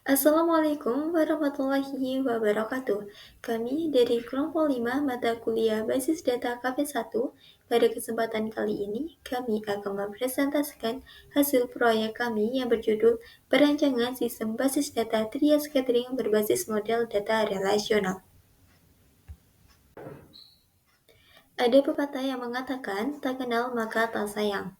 Assalamualaikum warahmatullahi wabarakatuh. Kami dari kelompok 5 mata kuliah Basis Data KP1. Pada kesempatan kali ini, kami akan mempresentasikan hasil proyek kami yang berjudul Perancangan Sistem Basis Data Trias Catering berbasis model data relasional. Ada pepatah yang mengatakan, tak kenal maka tak sayang.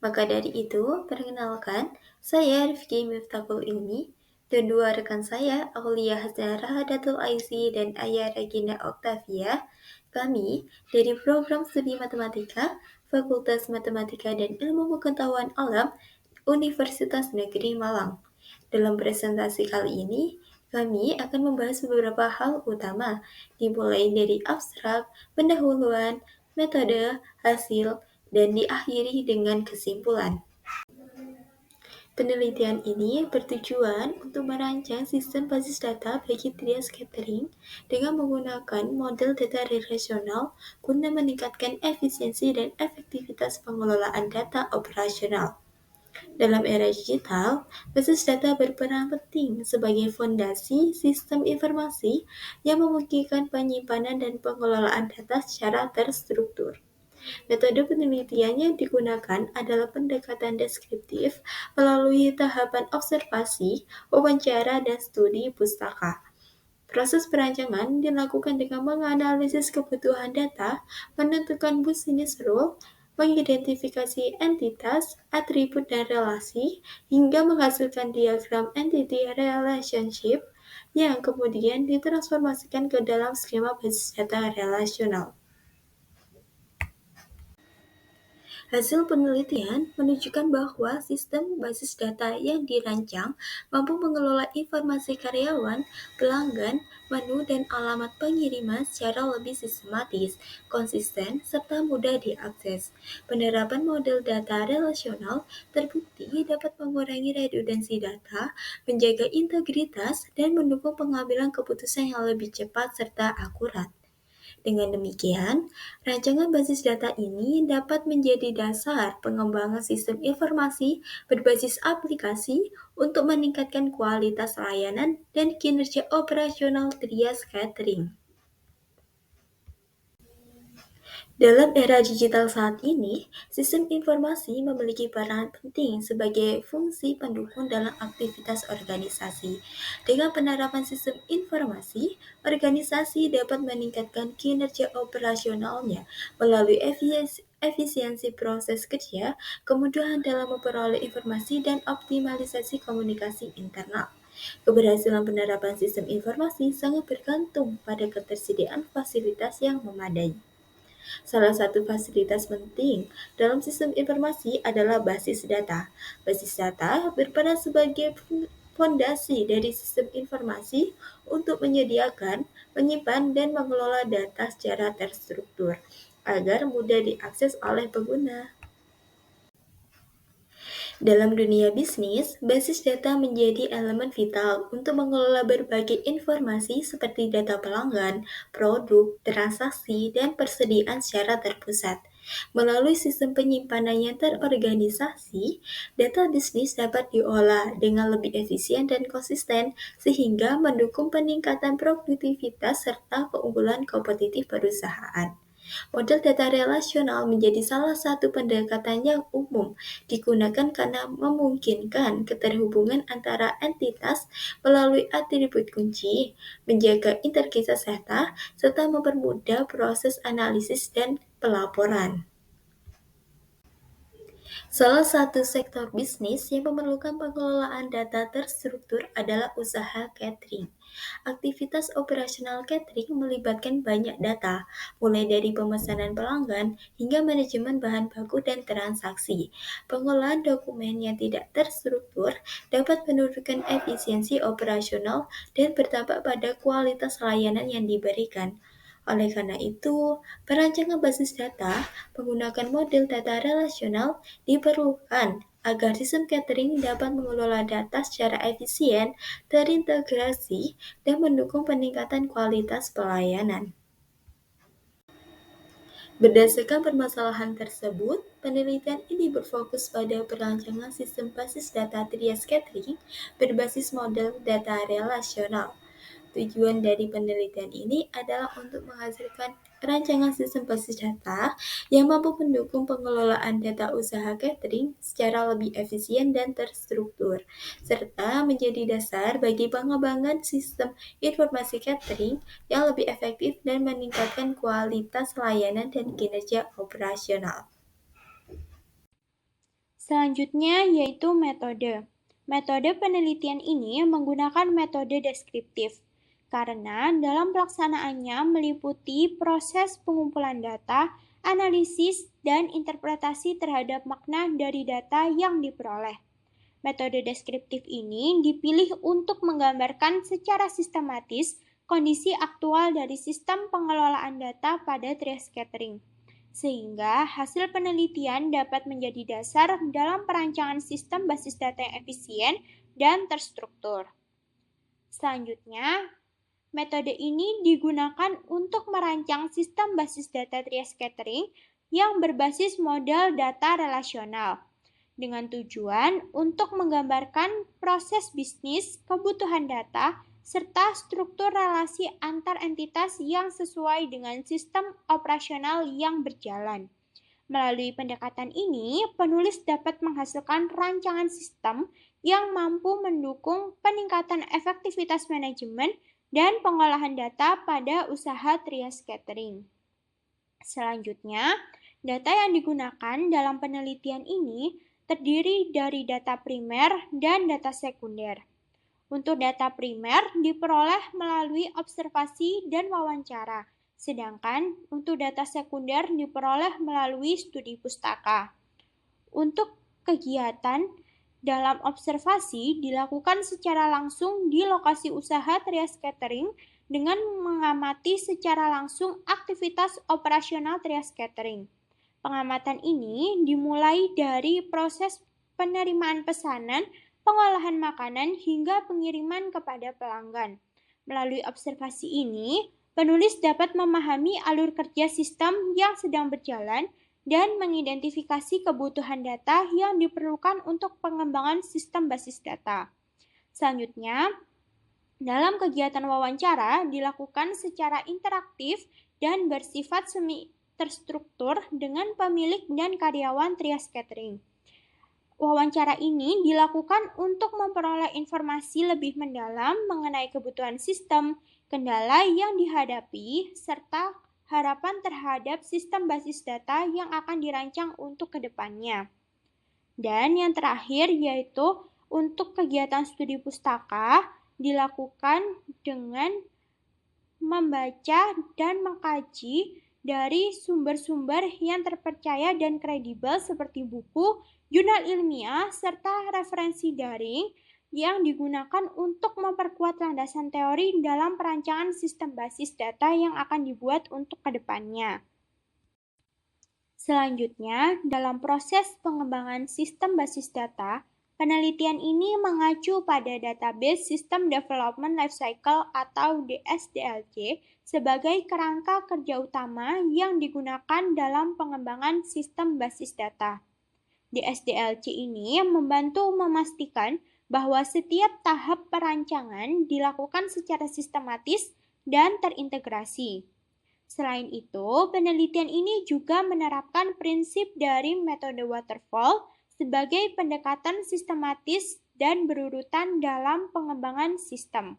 Maka dari itu, perkenalkan, saya Rifki Miftahul Ilmi dan dua rekan saya, Aulia Hazara Datul Aisi dan Ayah Regina Octavia. Kami dari program studi matematika, Fakultas Matematika dan Ilmu Pengetahuan Alam, Universitas Negeri Malang. Dalam presentasi kali ini, kami akan membahas beberapa hal utama, dimulai dari abstrak, pendahuluan, metode, hasil, dan diakhiri dengan kesimpulan. Penelitian ini bertujuan untuk merancang sistem basis data bagi trias catering dengan menggunakan model data relasional guna meningkatkan efisiensi dan efektivitas pengelolaan data operasional. Dalam era digital, basis data berperan penting sebagai fondasi sistem informasi yang memungkinkan penyimpanan dan pengelolaan data secara terstruktur. Metode penelitian yang digunakan adalah pendekatan deskriptif melalui tahapan observasi, wawancara, dan studi pustaka. Proses perancangan dilakukan dengan menganalisis kebutuhan data, menentukan business rule, mengidentifikasi entitas, atribut, dan relasi, hingga menghasilkan diagram entity relationship yang kemudian ditransformasikan ke dalam skema basis data relasional. Hasil penelitian menunjukkan bahwa sistem basis data yang dirancang mampu mengelola informasi karyawan, pelanggan, menu, dan alamat pengiriman secara lebih sistematis, konsisten, serta mudah diakses. Penerapan model data relasional terbukti dapat mengurangi redundansi data, menjaga integritas, dan mendukung pengambilan keputusan yang lebih cepat serta akurat. Dengan demikian, rancangan basis data ini dapat menjadi dasar pengembangan sistem informasi berbasis aplikasi untuk meningkatkan kualitas layanan dan kinerja operasional trias catering. Dalam era digital saat ini, sistem informasi memiliki peran penting sebagai fungsi pendukung dalam aktivitas organisasi. Dengan penerapan sistem informasi, organisasi dapat meningkatkan kinerja operasionalnya melalui efisiensi proses kerja, kemudahan dalam memperoleh informasi, dan optimalisasi komunikasi internal. Keberhasilan penerapan sistem informasi sangat bergantung pada ketersediaan fasilitas yang memadai. Salah satu fasilitas penting dalam sistem informasi adalah basis data. Basis data berperan sebagai fondasi dari sistem informasi untuk menyediakan, menyimpan, dan mengelola data secara terstruktur agar mudah diakses oleh pengguna. Dalam dunia bisnis, basis data menjadi elemen vital untuk mengelola berbagai informasi seperti data pelanggan, produk, transaksi, dan persediaan secara terpusat. Melalui sistem penyimpanan yang terorganisasi, data bisnis dapat diolah dengan lebih efisien dan konsisten sehingga mendukung peningkatan produktivitas serta keunggulan kompetitif perusahaan. Model data relasional menjadi salah satu pendekatan yang umum digunakan karena memungkinkan keterhubungan antara entitas melalui atribut kunci, menjaga integritas data, serta mempermudah proses analisis dan pelaporan. Salah satu sektor bisnis yang memerlukan pengelolaan data terstruktur adalah usaha catering. Aktivitas operasional catering melibatkan banyak data, mulai dari pemesanan pelanggan hingga manajemen bahan baku dan transaksi. Pengolahan dokumen yang tidak terstruktur dapat menurunkan efisiensi operasional dan berdampak pada kualitas layanan yang diberikan. Oleh karena itu, perancangan basis data menggunakan model data relasional diperlukan agar sistem catering dapat mengelola data secara efisien, terintegrasi, dan mendukung peningkatan kualitas pelayanan. Berdasarkan permasalahan tersebut, penelitian ini berfokus pada perancangan sistem basis data trias catering berbasis model data relasional. Tujuan dari penelitian ini adalah untuk menghasilkan rancangan sistem basis data yang mampu mendukung pengelolaan data usaha catering secara lebih efisien dan terstruktur, serta menjadi dasar bagi pengembangan sistem informasi catering yang lebih efektif dan meningkatkan kualitas layanan dan kinerja operasional. Selanjutnya yaitu metode. Metode penelitian ini menggunakan metode deskriptif karena dalam pelaksanaannya meliputi proses pengumpulan data, analisis, dan interpretasi terhadap makna dari data yang diperoleh. Metode deskriptif ini dipilih untuk menggambarkan secara sistematis kondisi aktual dari sistem pengelolaan data pada trias catering, sehingga hasil penelitian dapat menjadi dasar dalam perancangan sistem basis data yang efisien dan terstruktur. Selanjutnya, metode ini digunakan untuk merancang sistem basis data trias catering yang berbasis model data relasional dengan tujuan untuk menggambarkan proses bisnis, kebutuhan data, serta struktur relasi antar entitas yang sesuai dengan sistem operasional yang berjalan. Melalui pendekatan ini, penulis dapat menghasilkan rancangan sistem yang mampu mendukung peningkatan efektivitas manajemen dan pengolahan data pada usaha trias catering. Selanjutnya, data yang digunakan dalam penelitian ini terdiri dari data primer dan data sekunder. Untuk data primer diperoleh melalui observasi dan wawancara, sedangkan untuk data sekunder diperoleh melalui studi pustaka. Untuk kegiatan dalam observasi dilakukan secara langsung di lokasi usaha trias catering dengan mengamati secara langsung aktivitas operasional trias catering. Pengamatan ini dimulai dari proses penerimaan pesanan, pengolahan makanan, hingga pengiriman kepada pelanggan. Melalui observasi ini, penulis dapat memahami alur kerja sistem yang sedang berjalan dan mengidentifikasi kebutuhan data yang diperlukan untuk pengembangan sistem basis data. Selanjutnya, dalam kegiatan wawancara dilakukan secara interaktif dan bersifat semi terstruktur dengan pemilik dan karyawan trias catering. Wawancara ini dilakukan untuk memperoleh informasi lebih mendalam mengenai kebutuhan sistem, kendala yang dihadapi, serta harapan terhadap sistem basis data yang akan dirancang untuk kedepannya. Dan yang terakhir yaitu untuk kegiatan studi pustaka dilakukan dengan membaca dan mengkaji dari sumber-sumber yang terpercaya dan kredibel seperti buku, jurnal ilmiah, serta referensi daring yang digunakan untuk memperkuat landasan teori dalam perancangan sistem basis data yang akan dibuat untuk kedepannya. Selanjutnya, dalam proses pengembangan sistem basis data, penelitian ini mengacu pada Database System Development Lifecycle atau DSDLC sebagai kerangka kerja utama yang digunakan dalam pengembangan sistem basis data. DSDLC ini membantu memastikan bahwa setiap tahap perancangan dilakukan secara sistematis dan terintegrasi. Selain itu, penelitian ini juga menerapkan prinsip dari metode waterfall sebagai pendekatan sistematis dan berurutan dalam pengembangan sistem.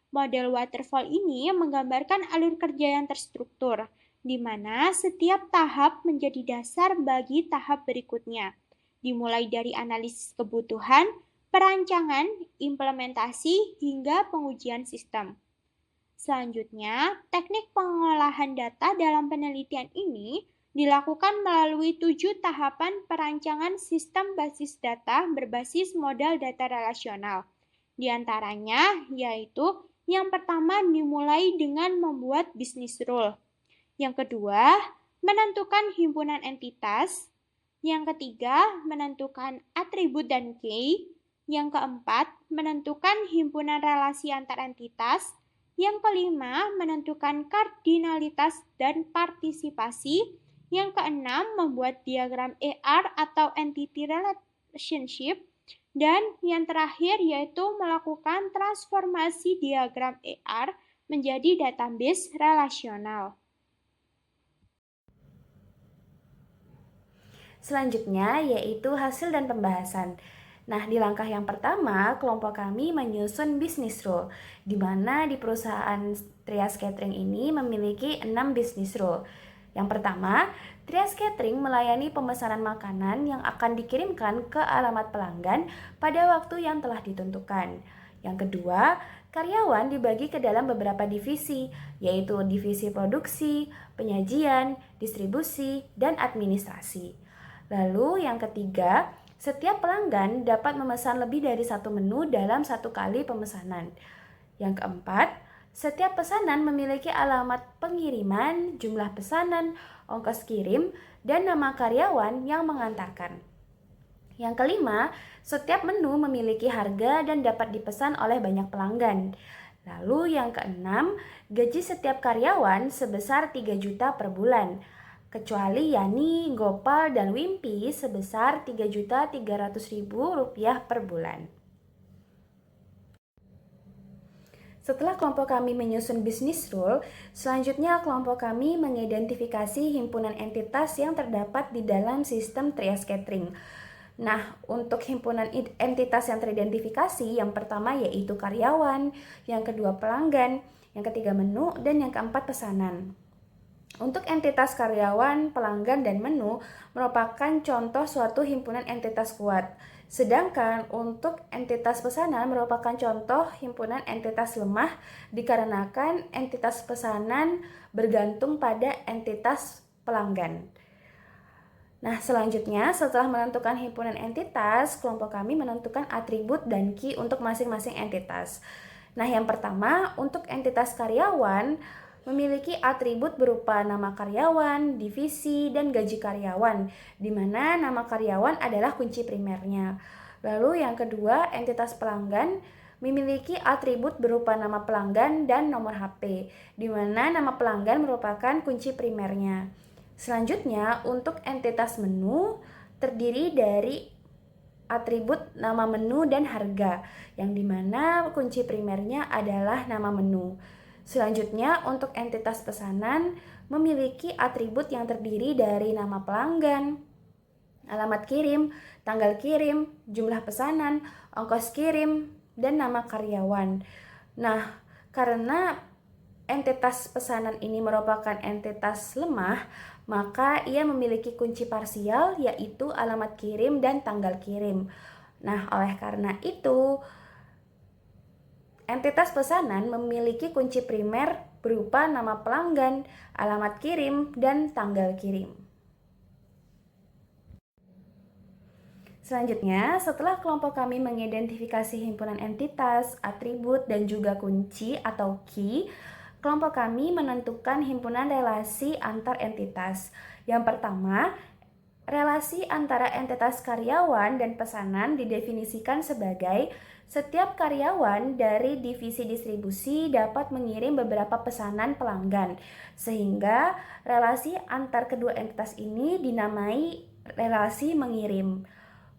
Model waterfall ini menggambarkan alur kerja yang terstruktur, di mana setiap tahap menjadi dasar bagi tahap berikutnya, dimulai dari analisis kebutuhan, perancangan, implementasi, hingga pengujian sistem. Selanjutnya, teknik pengolahan data dalam penelitian ini dilakukan melalui 7 tahapan perancangan sistem basis data berbasis model data relasional. Di antaranya yaitu yang pertama dimulai dengan membuat business rule. Yang kedua, menentukan himpunan entitas. Yang ketiga, menentukan atribut dan key. Yang keempat, menentukan himpunan relasi antar entitas. Yang kelima, menentukan kardinalitas dan partisipasi. Yang keenam, membuat diagram ER atau Entity Relationship. Dan yang terakhir yaitu melakukan transformasi diagram ER menjadi database relasional. Selanjutnya yaitu hasil dan pembahasan. Nah, di langkah yang pertama, kelompok kami menyusun business rule, di mana di perusahaan Trias Catering ini memiliki 6 business rule. Yang pertama, Trias Catering melayani pemesanan makanan yang akan dikirimkan ke alamat pelanggan pada waktu yang telah ditentukan. Yang kedua, karyawan dibagi ke dalam beberapa divisi, yaitu divisi produksi, penyajian, distribusi, dan administrasi. Lalu yang ketiga, setiap pelanggan dapat memesan lebih dari satu menu dalam satu kali pemesanan. Yang keempat, setiap pesanan memiliki alamat pengiriman, jumlah pesanan, ongkos kirim, dan nama karyawan yang mengantarkan. Yang kelima, setiap menu memiliki harga dan dapat dipesan oleh banyak pelanggan. Lalu yang keenam, gaji setiap karyawan sebesar 3 juta per bulan, kecuali Yani, Gopal, dan Wimpy sebesar Rp3.300.000 per bulan. Setelah kelompok kami menyusun business rule, selanjutnya kelompok kami mengidentifikasi himpunan entitas yang terdapat di dalam sistem Trias Catering. Nah, untuk himpunan entitas yang teridentifikasi, yang pertama yaitu karyawan, yang kedua pelanggan, yang ketiga menu, dan yang keempat pesanan. Untuk entitas karyawan, pelanggan, dan menu merupakan contoh suatu himpunan entitas kuat. Sedangkan untuk entitas pesanan merupakan contoh himpunan entitas lemah dikarenakan entitas pesanan bergantung pada entitas pelanggan. Nah, selanjutnya setelah menentukan himpunan entitas, kelompok kami menentukan atribut dan key untuk masing-masing entitas. Nah, yang pertama, untuk entitas karyawan memiliki atribut berupa nama karyawan, divisi, dan gaji karyawan, di mana nama karyawan adalah kunci primernya. Lalu yang kedua, entitas pelanggan memiliki atribut berupa nama pelanggan dan nomor HP, di mana nama pelanggan merupakan kunci primernya. Selanjutnya, untuk entitas menu terdiri dari atribut nama menu dan harga, yang dimana kunci primernya adalah nama menu. Selanjutnya, untuk entitas pesanan memiliki atribut yang terdiri dari nama pelanggan, alamat kirim, tanggal kirim, jumlah pesanan, ongkos kirim, dan nama karyawan. Nah, karena entitas pesanan ini merupakan entitas lemah, maka ia memiliki kunci parsial yaitu alamat kirim dan tanggal kirim. Nah, oleh karena itu, entitas pesanan memiliki kunci primer berupa nama pelanggan, alamat kirim, dan tanggal kirim. Selanjutnya, setelah kelompok kami mengidentifikasi himpunan entitas, atribut, dan juga kunci atau key, kelompok kami menentukan himpunan relasi antar entitas. Yang pertama, relasi antara entitas karyawan dan pesanan didefinisikan sebagai setiap karyawan dari divisi distribusi dapat mengirim beberapa pesanan pelanggan, sehingga relasi antar kedua entitas ini dinamai relasi mengirim.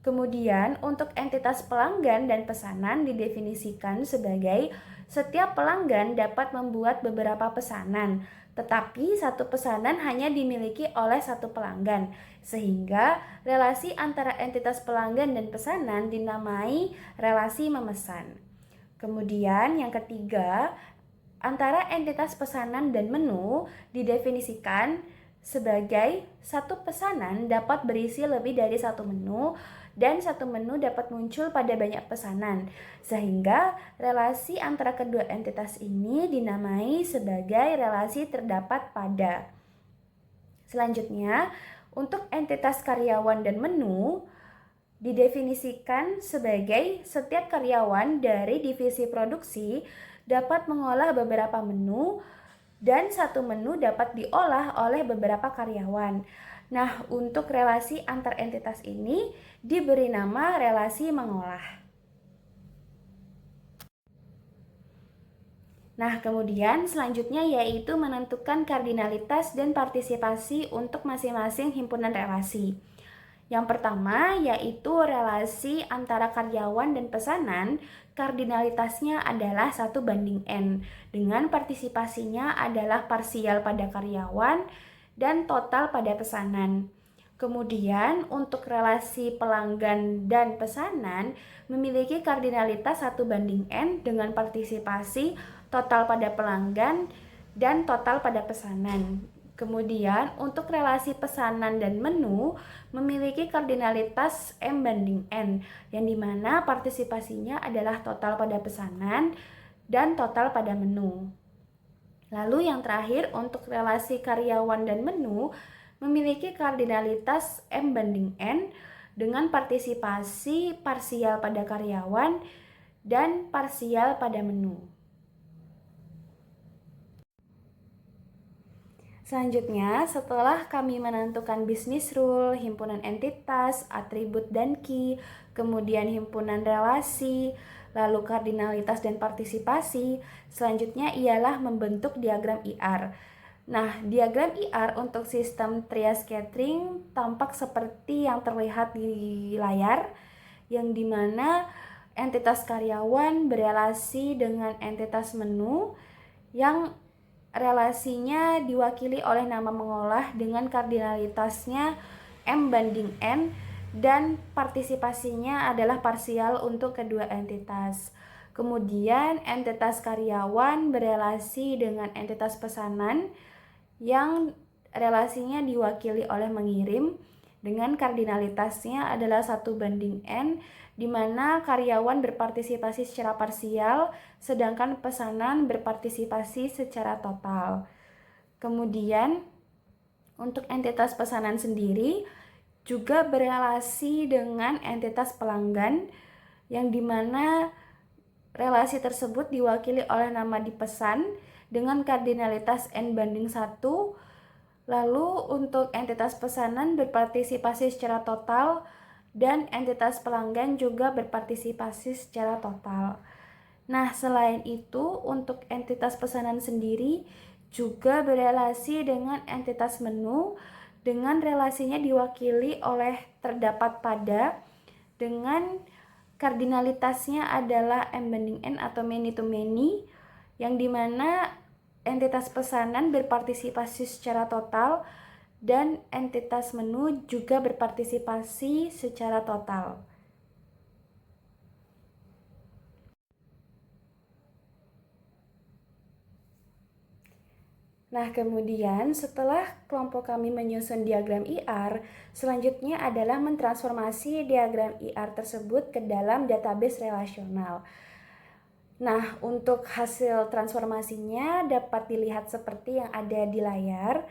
Kemudian, untuk entitas pelanggan dan pesanan didefinisikan sebagai setiap pelanggan dapat membuat beberapa pesanan, tetapi satu pesanan hanya dimiliki oleh satu pelanggan, sehingga relasi antara entitas pelanggan dan pesanan dinamai relasi memesan. Kemudian yang ketiga, antara entitas pesanan dan menu didefinisikan sebagai satu pesanan dapat berisi lebih dari satu menu dan satu menu dapat muncul pada banyak pesanan, sehingga relasi antara kedua entitas ini dinamai sebagai relasi terdapat pada. Selanjutnya, untuk entitas karyawan dan menu didefinisikan sebagai setiap karyawan dari divisi produksi dapat mengolah beberapa menu dan satu menu dapat diolah oleh beberapa karyawan. Nah, untuk relasi antar entitas ini diberi nama relasi mengolah. Nah, kemudian selanjutnya yaitu menentukan kardinalitas dan partisipasi untuk masing-masing himpunan relasi. Yang pertama yaitu relasi antara karyawan dan pesanan, kardinalitasnya adalah 1:n, dengan partisipasinya adalah parsial pada karyawan dan total pada pesanan. Kemudian untuk relasi pelanggan dan pesanan memiliki kardinalitas 1:n dengan partisipasi total pada pelanggan dan total pada pesanan. Kemudian untuk relasi pesanan dan menu memiliki kardinalitas M/N yang dimana partisipasinya adalah total pada pesanan dan total pada menu. Lalu yang terakhir untuk relasi karyawan dan menu memiliki kardinalitas M/N dengan partisipasi parsial pada karyawan dan parsial pada menu. Selanjutnya, setelah kami menentukan bisnis rule, himpunan entitas, atribut dan key, kemudian himpunan relasi, lalu kardinalitas dan partisipasi, selanjutnya ialah membentuk diagram IR. Nah, diagram IR untuk sistem Trias Catering tampak seperti yang terlihat di layar, yang dimana entitas karyawan berelasi dengan entitas menu yang relasinya diwakili oleh nama mengolah dengan kardinalitasnya M/N dan partisipasinya adalah parsial untuk kedua entitas. Kemudian entitas karyawan berelasi dengan entitas pesanan yang relasinya diwakili oleh mengirim dengan kardinalitasnya adalah 1:n, di mana karyawan berpartisipasi secara parsial, sedangkan pesanan berpartisipasi secara total. Kemudian untuk entitas pesanan sendiri juga berelasi dengan entitas pelanggan, yang dimana relasi tersebut diwakili oleh nama dipesan dengan kardinalitas N/1. Lalu untuk entitas pesanan berpartisipasi secara total dan entitas pelanggan juga berpartisipasi secara total. Nah, selain itu untuk entitas pesanan sendiri juga berelasi dengan entitas menu dengan relasinya diwakili oleh terdapat pada dengan kardinalitasnya adalah M/N atau many to many, yang dimana entitas pesanan berpartisipasi secara total dan entitas menu juga berpartisipasi secara total. Nah, kemudian setelah kelompok kami menyusun diagram IR, selanjutnya adalah mentransformasi diagram IR tersebut ke dalam database relasional. Nah, untuk hasil transformasinya dapat dilihat seperti yang ada di layar.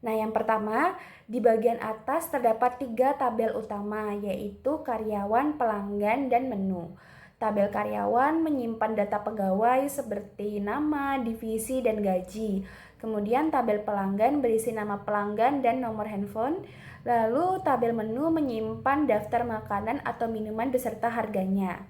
Nah, yang pertama, di bagian atas terdapat 3 tabel utama, yaitu karyawan, pelanggan, dan menu. Tabel karyawan menyimpan data pegawai seperti nama, divisi, dan gaji. Kemudian tabel pelanggan berisi nama pelanggan dan nomor handphone. Lalu tabel menu menyimpan daftar makanan atau minuman beserta harganya.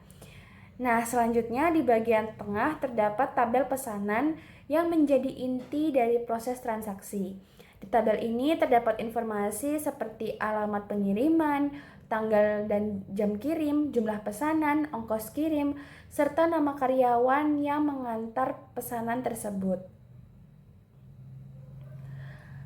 Nah, selanjutnya di bagian tengah terdapat tabel pesanan yang menjadi inti dari proses transaksi. Di tabel ini terdapat informasi seperti alamat pengiriman, tanggal dan jam kirim, jumlah pesanan, ongkos kirim, serta nama karyawan yang mengantar pesanan tersebut.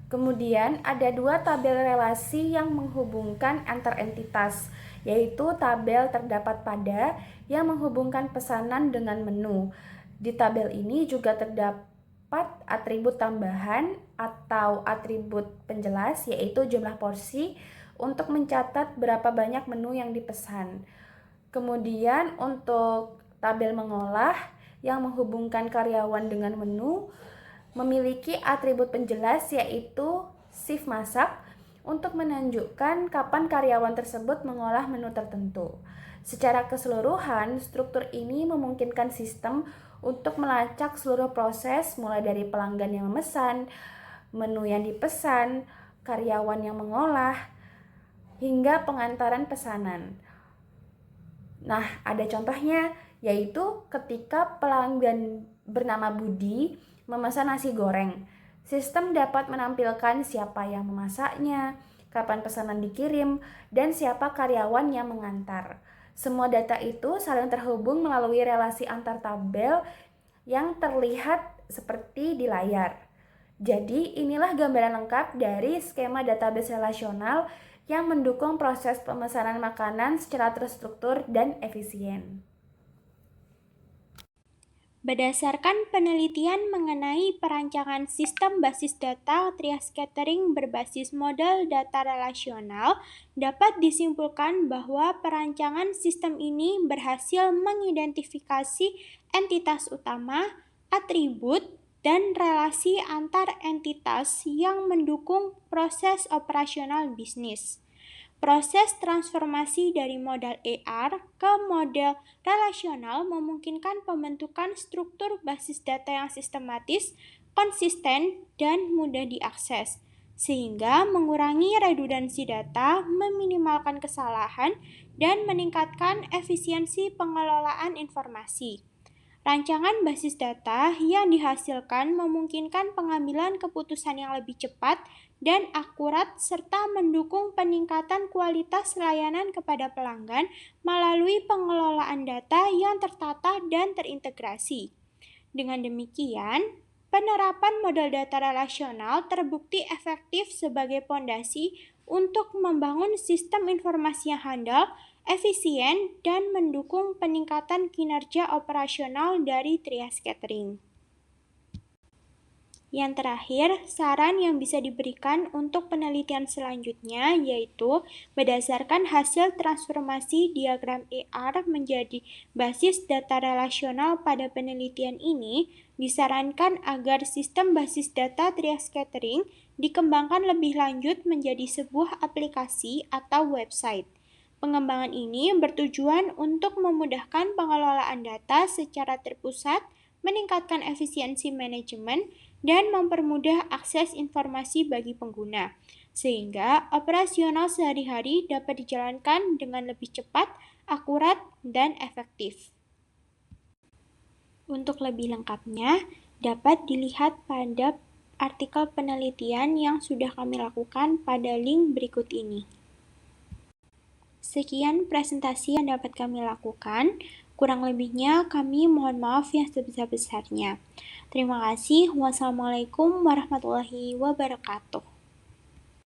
Kemudian ada 2 tabel relasi yang menghubungkan antar entitas, yaitu tabel terdapat pada yang menghubungkan pesanan dengan menu. Di tabel ini juga terdapat atribut tambahan atau atribut penjelas, yaitu jumlah porsi untuk mencatat berapa banyak menu yang dipesan. Kemudian untuk tabel mengolah yang menghubungkan karyawan dengan menu memiliki atribut penjelas yaitu shift masak untuk menunjukkan kapan karyawan tersebut mengolah menu tertentu. Secara keseluruhan, struktur ini memungkinkan sistem untuk melacak seluruh proses mulai dari pelanggan yang memesan, menu yang dipesan, karyawan yang mengolah, hingga pengantaran pesanan. Nah, ada contohnya, yaitu ketika pelanggan bernama Budi memesan nasi goreng. Sistem dapat menampilkan siapa yang memasaknya, kapan pesanan dikirim, dan siapa karyawan yang mengantar. Semua data itu saling terhubung melalui relasi antar tabel yang terlihat seperti di layar. Jadi, inilah gambaran lengkap dari skema database relasional yang mendukung proses pemesanan makanan secara terstruktur dan efisien. Berdasarkan penelitian mengenai perancangan sistem basis data Trias Catering berbasis model data relasional, dapat disimpulkan bahwa perancangan sistem ini berhasil mengidentifikasi entitas utama, atribut, dan relasi antar entitas yang mendukung proses operasional bisnis. Proses transformasi dari model ER ke model relasional memungkinkan pembentukan struktur basis data yang sistematis, konsisten, dan mudah diakses, sehingga mengurangi redundansi data, meminimalkan kesalahan, dan meningkatkan efisiensi pengelolaan informasi. Rancangan basis data yang dihasilkan memungkinkan pengambilan keputusan yang lebih cepat dan akurat serta mendukung peningkatan kualitas layanan kepada pelanggan melalui pengelolaan data yang tertata dan terintegrasi. Dengan demikian, penerapan model data relasional terbukti efektif sebagai fondasi untuk membangun sistem informasi yang handal, efisien, dan mendukung peningkatan kinerja operasional dari Trias Catering. Yang terakhir, saran yang bisa diberikan untuk penelitian selanjutnya yaitu berdasarkan hasil transformasi diagram ER menjadi basis data relasional pada penelitian ini, disarankan agar sistem basis data Trias Catering dikembangkan lebih lanjut menjadi sebuah aplikasi atau website. Pengembangan ini bertujuan untuk memudahkan pengelolaan data secara terpusat, meningkatkan efisiensi manajemen, dan mempermudah akses informasi bagi pengguna, sehingga operasional sehari-hari dapat dijalankan dengan lebih cepat, akurat, dan efektif. Untuk lebih lengkapnya, dapat dilihat pada artikel penelitian yang sudah kami lakukan pada link berikut ini. Sekian presentasi yang dapat kami lakukan. Kurang lebihnya kami mohon maaf yang sebesar-besarnya. Terima kasih. Wassalamualaikum warahmatullahi wabarakatuh.